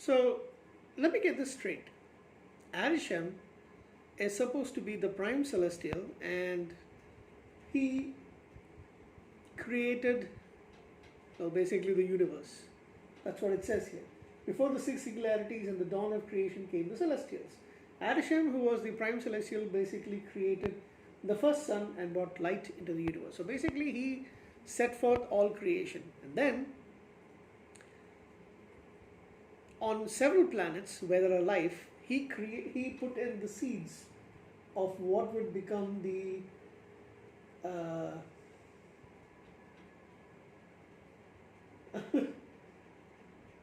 So let me get this straight. Arishem is supposed to be the prime celestial, and he created, well, basically the universe. That's what it says here. Before the six singularities and the dawn of creation came the celestials. Arishem, who was the prime celestial, basically created the first sun and brought light into the universe. So basically, he set forth all creation. And then, on several planets where there are life, he put in the seeds of what would become the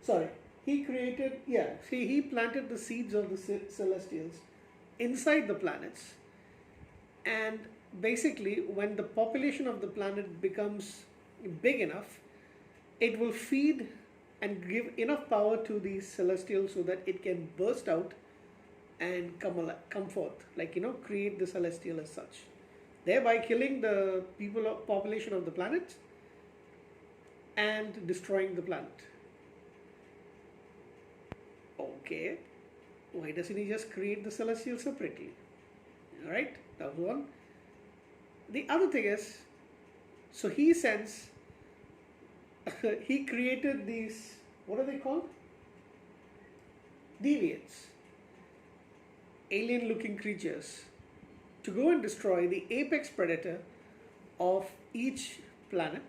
sorry, he planted the seeds of the celestials inside the planets, and basically when the population of the planet becomes big enough, it will feed and give enough power to the celestial so that it can burst out and come forth, like, create the celestial as such, thereby killing the population of the planet and destroying the planet. Okay, why doesn't he just create the celestial separately? Alright, that was one. The other thing is, so he sends, he created these, what are they called? Deviants, alien looking creatures, to go and destroy the apex predator of each planet,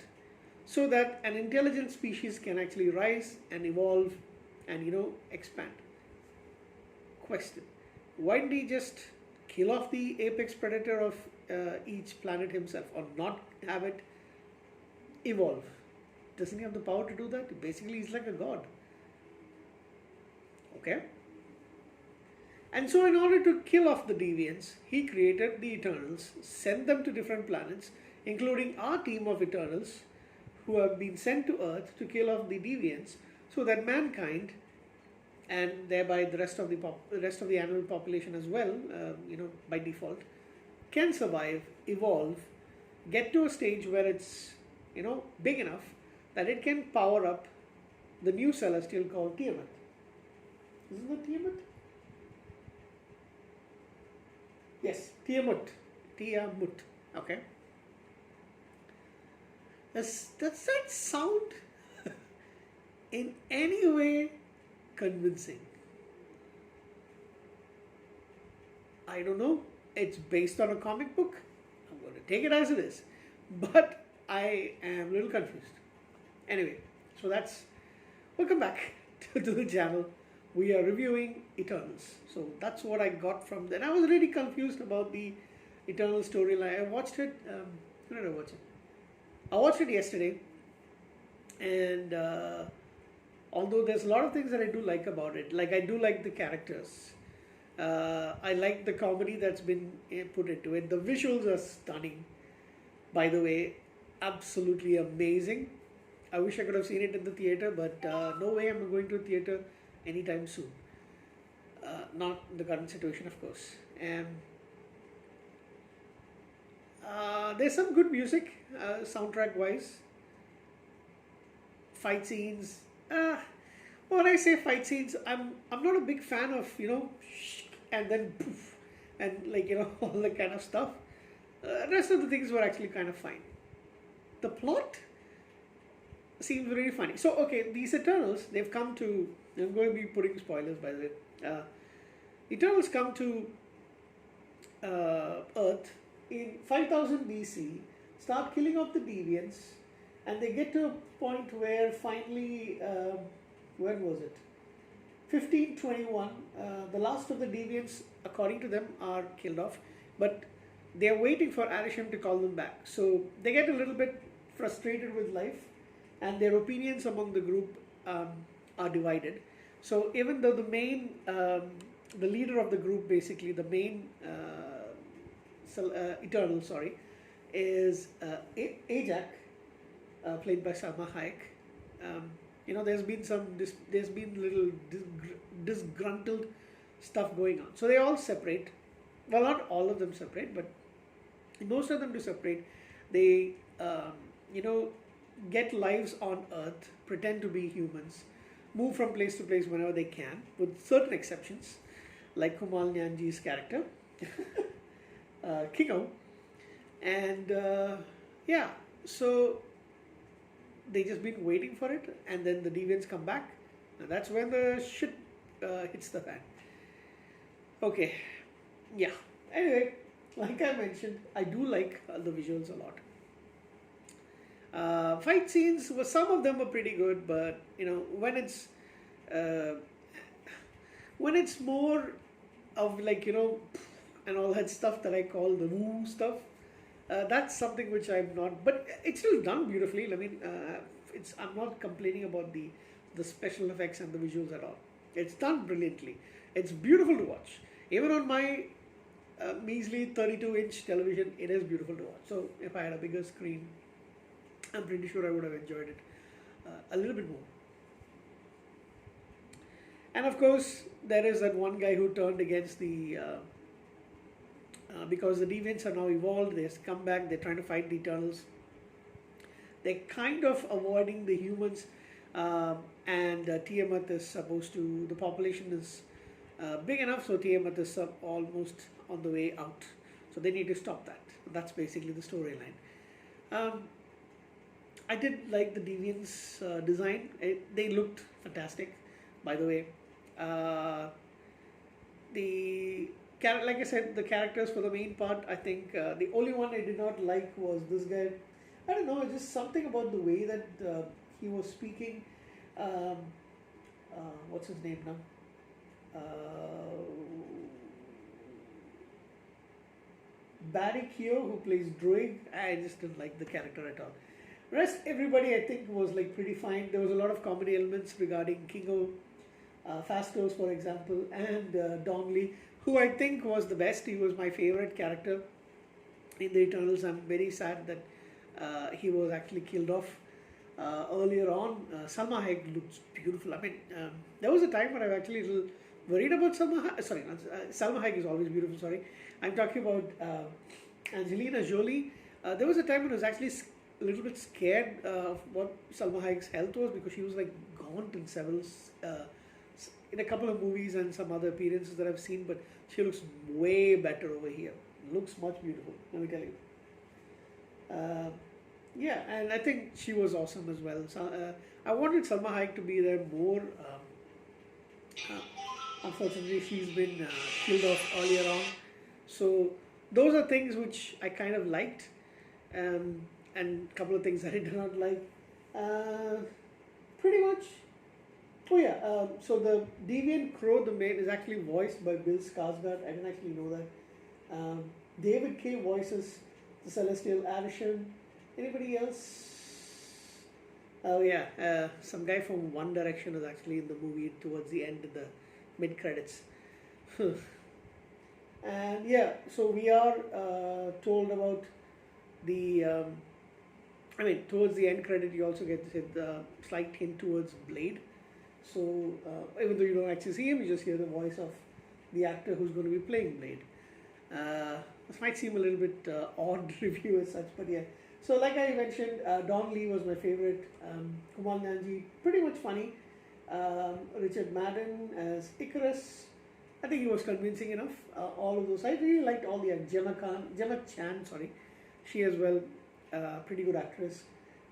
so that an intelligent species can actually rise and evolve and expand. Question: why didn't he just kill off the apex predator of each planet himself, or not have it evolve? Doesn't he have the power to do that? Basically, he's like a god. Okay? And so, in order to kill off the deviants, he created the Eternals, sent them to different planets, including our team of Eternals, who have been sent to Earth to kill off the deviants, so that mankind, and thereby the rest of the animal population as well, by default, can survive, evolve, get to a stage where it's big enough that it can power up the new celestial called Tiamat. Isn't it Tiamat? Yes, Tiamat. Tiamat. Okay. Does that sound in any way convincing? I don't know. It's based on a comic book. I'm going to take it as it is. But I am a little confused. Anyway, so welcome back to the channel. We are reviewing Eternals. So that's what I got from that. I was really confused about the Eternal storyline. I watched it. When did I watch it? I watched it yesterday. And although there's a lot of things that I do like about it, like I do like the characters. I like the comedy that's been put into it. The visuals are stunning, by the way. Absolutely amazing. I wish I could have seen it in the theater, but no way I'm going to a theater anytime soon. Not the current situation, of course. And there's some good music, soundtrack wise. Fight scenes. When I say fight scenes, I'm not a big fan of and then poof, and all that kind of stuff. The rest of the things were actually kind of fine. The plot seems really funny. So okay, these Eternals, they've come to. I'm going to be putting spoilers, by the way. Eternals come to Earth in 5000 BC, start killing off the deviants, and they get to a point where finally, when was it? 1521, the last of the deviants, according to them, are killed off, but they are waiting for Arishem to call them back. So they get a little bit frustrated with life, and their opinions among the group are divided. So even though the main, the leader of the group, basically the main Eternal, is Ajak, played by Salma Hayek. There's been little disgruntled stuff going on. So they all separate. Well, not all of them separate, but most of them do separate. They, get lives on Earth, pretend to be humans, move from place to place whenever they can, with certain exceptions, like Kumal Nyanji's character, Kingo. And yeah, so they just been waiting for it, and then the deviants come back, and that's when the shit hits the fan. Okay, yeah. Anyway, like I mentioned, I do like the visuals a lot. Fight scenes, well, some of them were pretty good, but uh, when it's more of like and all that stuff that I call the woo stuff, that's something which I'm not. But it's still done beautifully. I mean, it's I'm not complaining about the special effects and the visuals at all. It's done brilliantly. It's beautiful to watch. Even on my measly 32-inch television, it is beautiful to watch. So if I had a bigger screen, I'm pretty sure I would have enjoyed it a little bit more. And of course, there is that one guy who turned against the because the deviants are now evolved. They have come back. They're trying to fight the Eternals. They're kind of avoiding the humans, and Tiamat is supposed to. The population is big enough, so Tiamat is almost on the way out. So they need to stop that. That's basically the storyline. I did like the deviants design. They looked fantastic, by the way. The like I said, the characters for the main part, I think the only one I did not like was this guy. I don't know, just something about the way that he was speaking. Um, what's his name now? Barry Keogh, who plays Druig. I just didn't like the character at all. Rest everybody I think was like pretty fine. There was a lot of comedy elements regarding Kingo, Fastos for example, and Don Lee, who I think was the best. He was my favorite character in the Eternals. I'm very sad that he was actually killed off earlier on. Salma Hayek looks beautiful. I mean, there was a time when I was actually a little worried about Salma Hayek is always beautiful. Sorry, I'm talking about Angelina Jolie. There was a time when I was actually a little bit scared of what Salma Hayek's health was, because she was like gaunt in in a couple of movies and some other appearances that I've seen, but she looks way better over here. Looks much beautiful, let me tell you. Yeah, and I think she was awesome as well. So, I wanted Salma Hayek to be there more. Unfortunately, she's been killed off earlier on. So those are things which I kind of liked, and a couple of things I did not like. Pretty much. Oh yeah. So the Deviant Crow, the main, is actually voiced by Bill Skarsgård. I didn't actually know that. David Kay voices the Celestial Arishan. Anybody else? Oh yeah, some guy from One Direction is actually in the movie towards the end of the mid credits. And yeah, so we are told about the. Towards the end credit, you also get the slight hint towards Blade. So even though you don't actually see him, you just hear the voice of the actor who's going to be playing Blade. This might seem a little bit odd review as such, but yeah. So like I mentioned, Don Lee was my favorite. Kumal Nanji, pretty much funny. Richard Madden as Icarus. I think he was convincing enough. All of those. I really liked all the Gemma Chan, sorry. She as well, pretty good actress.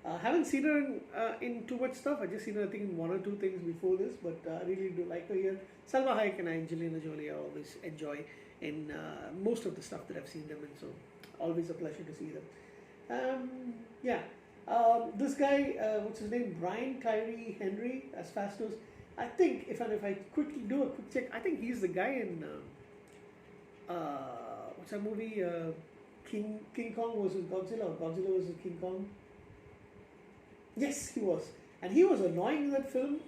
Haven't seen her in too much stuff. I just seen her I think in one or two things before this, but I really do like her here. Salma Hayek and Angelina Jolie I always enjoy in most of the stuff that I've seen them in, so always a pleasure to see them. Yeah, this guy, what's his name? Brian Tyree Henry as Fastos. I think if I quickly do a quick check, I think he's the guy in what's that movie? King Kong versus Godzilla, or Godzilla versus King Kong. Yes, he was, and he was annoying in that film.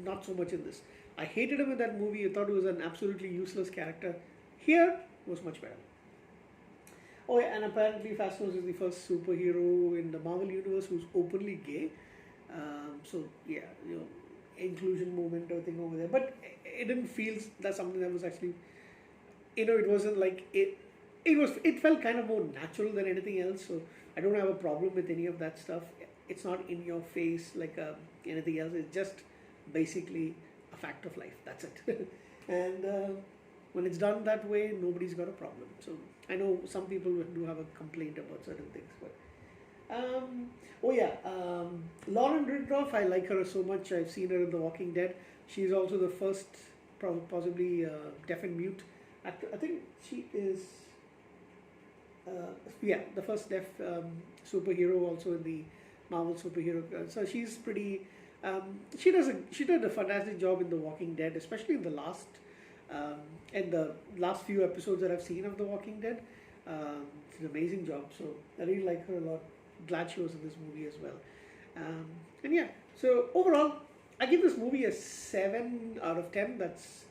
Not so much in this. I hated him in that movie. I thought he was an absolutely useless character. Here was much better. Oh yeah, and apparently Fastos is the first superhero in the Marvel universe who's openly gay. So yeah, inclusion movement, everything over there. But it didn't feel that something that was actually, it wasn't like it. It felt kind of more natural than anything else. So I don't have a problem with any of that stuff. It's not in your face like anything else. It's just basically a fact of life. That's it. And when it's done that way, nobody's got a problem. So I know some people do have a complaint about certain things, but oh yeah, Lauren Ridloff. I like her so much. I've seen her in The Walking Dead. She's also the first, possibly deaf and mute actor. I think she is. Yeah, the first deaf superhero also in the Marvel superhero. So she's pretty. She did a fantastic job in The Walking Dead, especially um, in the last few episodes that I've seen of The Walking Dead. It's an amazing job. So I really like her a lot. Glad she was in this movie as well. And yeah, so overall, I give this movie a 7 out of 10. That's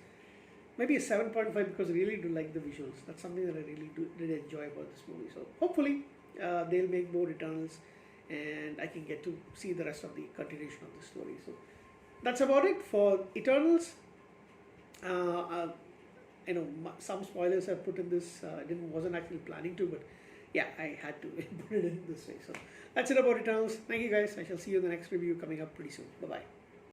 maybe a 7.5 because I really do like the visuals. That's something that I really did enjoy about this movie. So hopefully they'll make more Eternals and I can get to see the rest of the continuation of the story. So that's about it for Eternals. You know, some spoilers I've put in this. I wasn't actually planning to, but yeah, I had to put it in this way. So that's it about Eternals. Thank you guys. I shall see you in the next review coming up pretty soon. Bye bye.